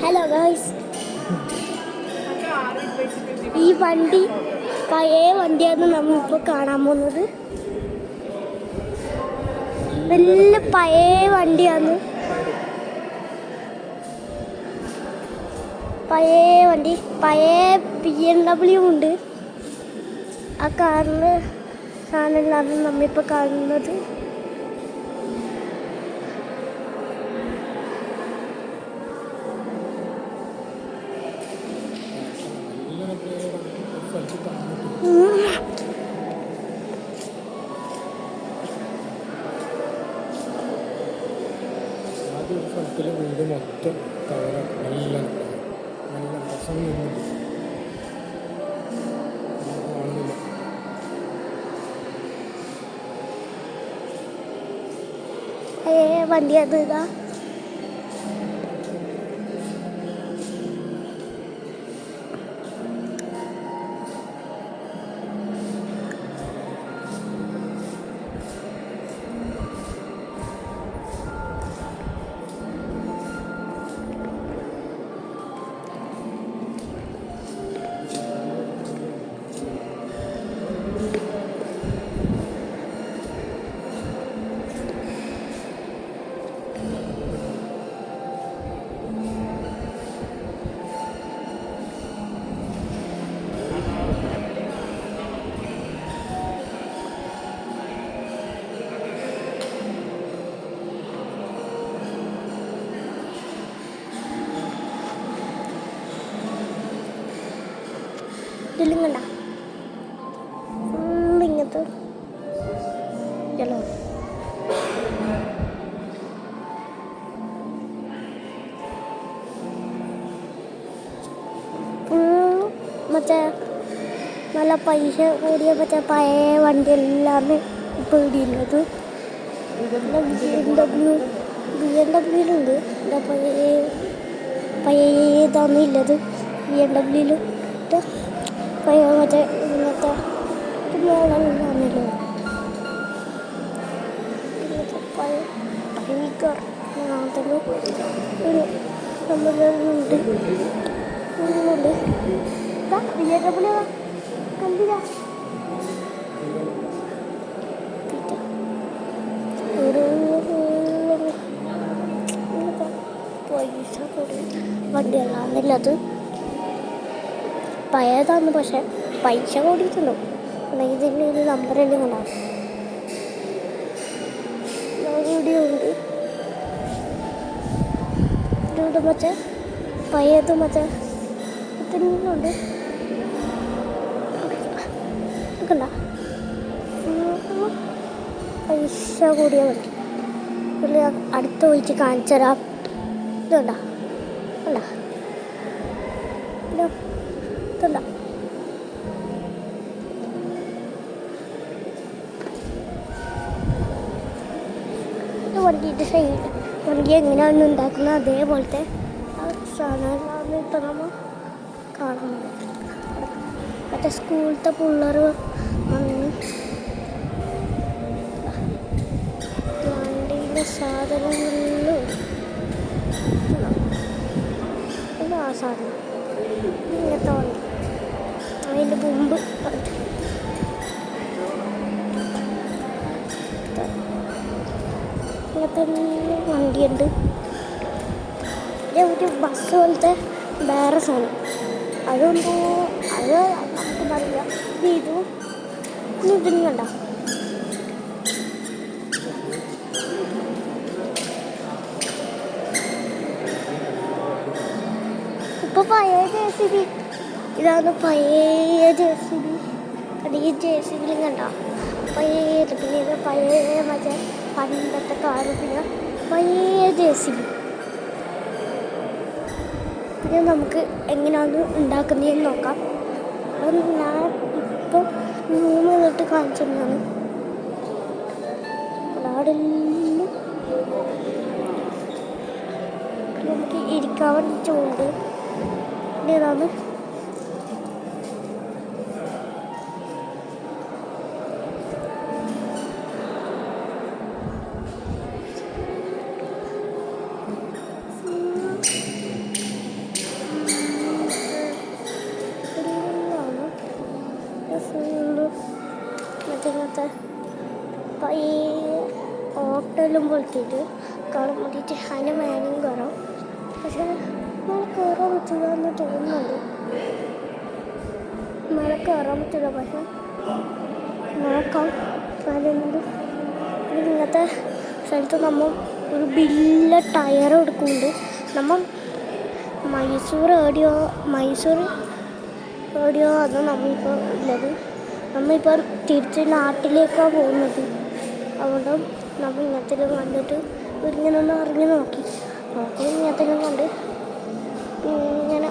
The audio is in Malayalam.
ഹലോ ഗൈസ്, ഈ വണ്ടി പഴയ വണ്ടിയാണ് നമ്മളിപ്പോൾ കാണാൻ പോകുന്നത്. നല്ല പഴയ വണ്ടിയാണ്. പഴയ വണ്ടി, പഴയ BMW ഉണ്ട്. ആ കാറിന് സാധനങ്ങളാണ് നമ്മളിപ്പോൾ കാണുന്നത്. വീട് മൊത്തം നല്ല നല്ല രസം കാണുന്നില്ല. വണ്ടി അത് ഇതാ ഇതിലും കണ്ട ഇങ്ങനത്തെ മറ്റേ നല്ല പൈസ കൂടിയ മറ്റേ പഴയ വണ്ടിയെല്ലാം ഇപ്പോൾ ഇടിയുള്ളത്. BMW-യിലുണ്ട്. പഴയതാണ് ഉള്ളത്. BMW-യിൽ പഴയ മറ്റേ ഇങ്ങനത്തെ മോഡലാണല്ലോ. ഇങ്ങനത്തെ പഴയ കാർ തന്നെ ഒരു നമ്മളുണ്ട്. BMW കണ്ടില്ല. പൈസ വണ്ടിയല്ലാന്നില്ലത് പഴയതാണ്, പക്ഷെ പൈസ കൂടിയിട്ടുണ്ടോ ഇതിൻ്റെ ഒരു നമ്പറെല്ലാം ഉണ്ടാവും. വീഡിയോ ഉണ്ട്. ഇതിലൂടെ മറ്റേ പഴയത് മറ്റേ ഉണ്ട്. കണ്ട പൈസ കൂടിയ വണ്ടി. അടുത്ത് പോയിട്ട് കാണിച്ചു തരാം. ഇതുണ്ട കണ്ട ഇതുണ്ട വണ്ടിയുടെ സൈഡ് വണ്ടി എങ്ങനെയാണ് ഉണ്ടാക്കുന്നത് അതേപോലത്തെ സാധനങ്ങളാണ് ഇപ്പം നമ്മൾ കാണുന്നത്. മറ്റേ സ്കൂളത്തെ പിള്ളേർ വന്ന് വണ്ടിയുടെ സാധനങ്ങളിലും ആ സാധനം ഇങ്ങനത്തെ വണ്ടി അതിൻ്റെ മുമ്പ് ഇങ്ങനത്തെ വണ്ടിയുണ്ട്. ഒരു ബസ് പോലത്തെ വേറെ സാധനം അതുകൊണ്ട് അത് അറിയില്ല. ഇതും ഇതിനും കണ്ട ഇപ്പൊ പഴയ JCB ഇതാണ്. പഴയ JCB ഈ JCBയിലും കണ്ട പഴയ പിന്നെ പഴയ മറ്റേ പണ്ടത്തെ കാറ് പിന്നെ പഴയ JCB. പിന്നെ നമുക്ക് എങ്ങനെയാണ് ഉണ്ടാക്കുന്നതെന്ന് നോക്കാം. അപ്പം ഞാൻ ഇപ്പോൾ 3 മിനിറ്റ് കാണിച്ചിരുന്നതാണ്. അവിടെല്ലാം നമുക്ക് ഇരിക്കാൻ വേണ്ടിയിട്ടുണ്ട്. ഇതാണ് പാലം പോലത്തേക്ക് കാണാൻ വേണ്ടിയിട്ട് അതിൻ്റെ മേലെയും കയറാം. പക്ഷേ മേലെ കയറാൻ പറ്റില്ല എന്ന് തോന്നുന്നുണ്ട്. മേലെ കയറാൻ പറ്റില്ല, പക്ഷെ നോക്കാം. പറയുന്നത് ഇങ്ങനത്തെ സ്ഥലത്ത് നമ്മൾ ഒരു വലിയ ടയർ എടുക്കുന്നുണ്ട്. നമ്മൾ മൈസൂർ എവിടെയോ അത് നമ്മളിപ്പോൾ ഉള്ളത്. നമ്മളിപ്പോൾ തിരിച്ച് നാട്ടിലേക്കാണ് പോകുന്നത്. അതുകൊണ്ട് നമ്മൾ ഇങ്ങനത്തെല്ലാം കണ്ടിട്ട് ഇങ്ങനെ ഒന്ന് ഇറങ്ങി നോക്കി ഇങ്ങനത്തെല്ലാം കണ്ട് ഇങ്ങനെ